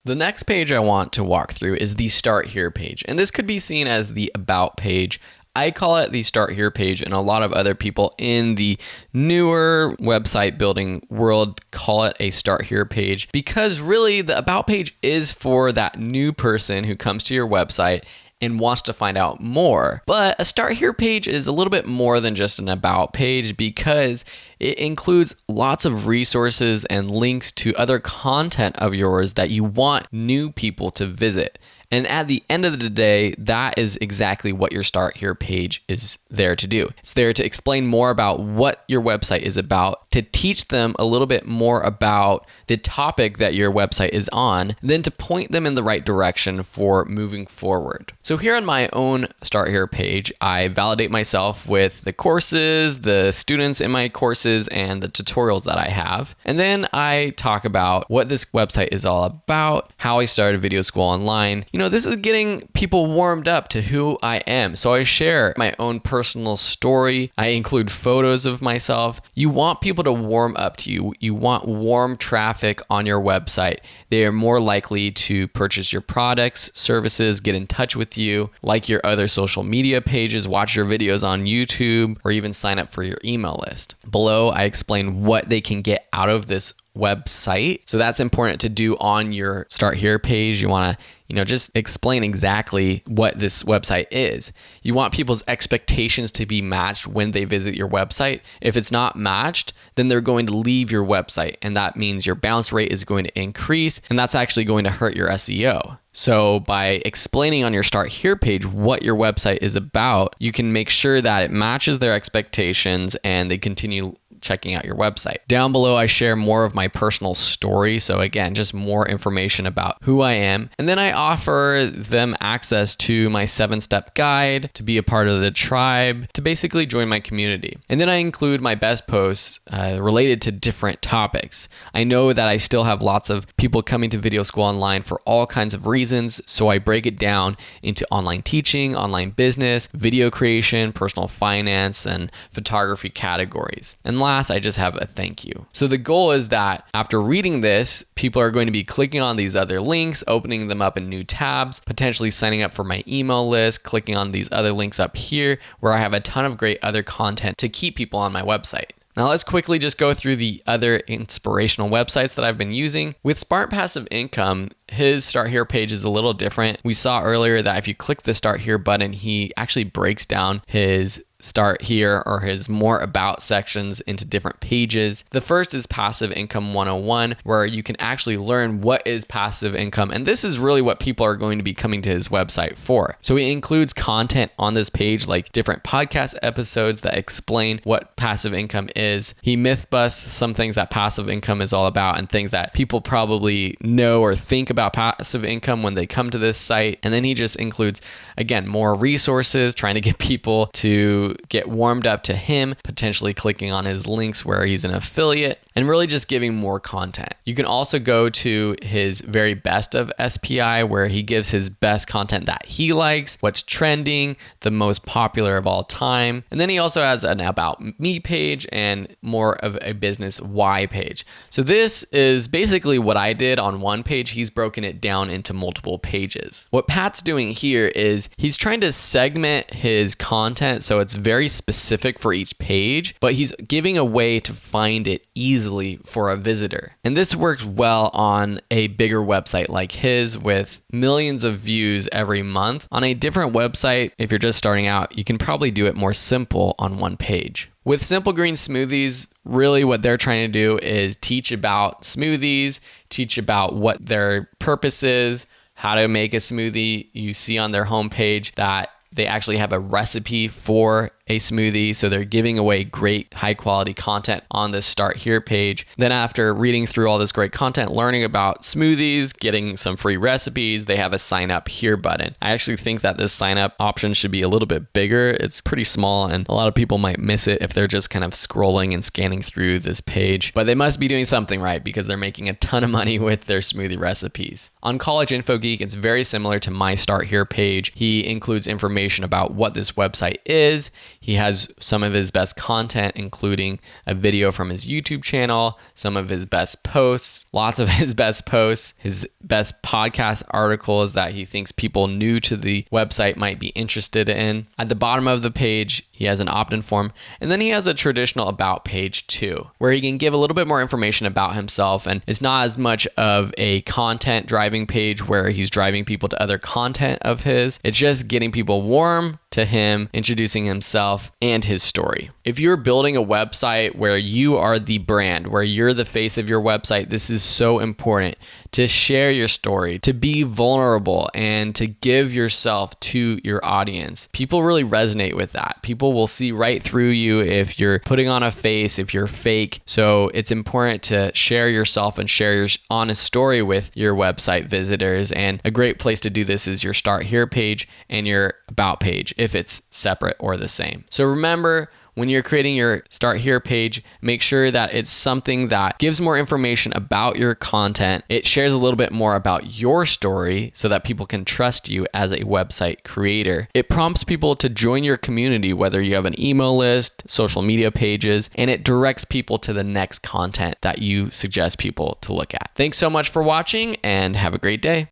The next page I want to walk through is the Start Here page, and this could be seen as the About page. I call it the Start Here page, and a lot of other people in the newer website building world call it a Start Here page because really the About page is for that new person who comes to your website and wants to find out more. But a Start Here page is a little bit more than just an About page because it includes lots of resources and links to other content of yours that you want new people to visit. And at the end of the day, that is exactly what your Start Here page is there to do. It's there to explain more about what your website is about, to teach them a little bit more about the topic that your website is on, then to point them in the right direction for moving forward. So here on my own Start Here page, I validate myself with the courses, the students in my courses, and the tutorials that I have. And then I talk about what this website is all about, how I started Video School Online. This is getting people warmed up to who I am. So I share my own personal story. I include photos of myself. You want people to warm up to you. You want warm traffic on your website. They are more likely to purchase your products, services, get in touch with you, like your other social media pages, watch your videos on YouTube, or even sign up for your email list. Below, I explain what they can get out of this website. So that's important to do on your Start Here page. You want to just explain exactly what this website is. You want people's expectations to be matched when they visit your website. If it's not matched, then they're going to leave your website, and that means your bounce rate is going to increase, and that's actually going to hurt your SEO. So by explaining on your Start Here page what your website is about, you can make sure that it matches their expectations and they continue checking out your website. Down below, I share more of my personal story. So again, just more information about who I am. And then I offer them access to my 7-step guide to be a part of the tribe, to basically join my community. And then I include my best posts related to different topics. I know that I still have lots of people coming to Video School Online for all kinds of reasons. So I break it down into online teaching, online business, video creation, personal finance, and photography categories. And last, I just have a thank you. So the goal is that after reading this, people are going to be clicking on these other links, opening them up in new tabs, potentially signing up for my email list, clicking on these other links up here where I have a ton of great other content to keep people on my website. Now let's quickly just go through the other inspirational websites that I've been using. With Smart Passive Income, his Start Here page is a little different. We saw earlier that if you click the Start Here button, he actually breaks down his Start Here or his More About sections into different pages. The first is Passive Income 101, where you can actually learn what is passive income. And this is really what people are going to be coming to his website for. So he includes content on this page, like different podcast episodes that explain what passive income is. He myth busts some things that passive income is all about and things that people probably know or think about passive income when they come to this site. And then he just includes, again, more resources, trying to get people to get warmed up to him, potentially clicking on his links where he's an affiliate, and really just giving more content. You can also go to his very best of SPI, where he gives his best content that he likes, what's trending, the most popular of all time. And then he also has an About Me page and more of a business why page. So this is basically what I did on one page. He's broken it down into multiple pages. What Pat's doing here is he's trying to segment his content so it's very specific for each page, but he's giving a way to find it easily for a visitor. And this works well on a bigger website like his with millions of views every month. On a different website, if you're just starting out, you can probably do it more simple on one page. With Simple Green Smoothies, really what they're trying to do is teach about smoothies, teach about what their purpose is, how to make a smoothie. You see on their homepage that they actually have a recipe for a smoothie. So they're giving away great high quality content on this Start Here page. Then after reading through all this great content, learning about smoothies, getting some free recipes, they have a sign up here button. I actually think that this sign up option should be a little bit bigger. It's pretty small and a lot of people might miss it if they're just kind of scrolling and scanning through this page, but they must be doing something right because they're making a ton of money with their smoothie recipes. On College Info Geek, it's very similar to my Start Here page. He includes information about what this website is. He has some of his best content, including a video from his YouTube channel, some of his best posts, lots of his best posts, his best podcast articles that he thinks people new to the website might be interested in. At the bottom of the page, he has an opt-in form, and then he has a traditional about page too, where he can give a little bit more information about himself, and it's not as much of a content driving page where he's driving people to other content of his. It's just getting people warm to him, introducing himself and his story. If you're building a website where you are the brand, where you're the face of your website, this is so important to share your story, to be vulnerable, and to give yourself to your audience. People really resonate with that. People will see right through you if you're putting on a face, if you're fake. So it's important to share yourself and share your honest story with your website visitors. And a great place to do this is your Start Here page and your About page, if it's separate or the same. So remember, when you're creating your Start Here page, make sure that it's something that gives more information about your content. It shares a little bit more about your story so that people can trust you as a website creator. It prompts people to join your community, whether you have an email list, social media pages, and it directs people to the next content that you suggest people to look at. Thanks so much for watching and have a great day.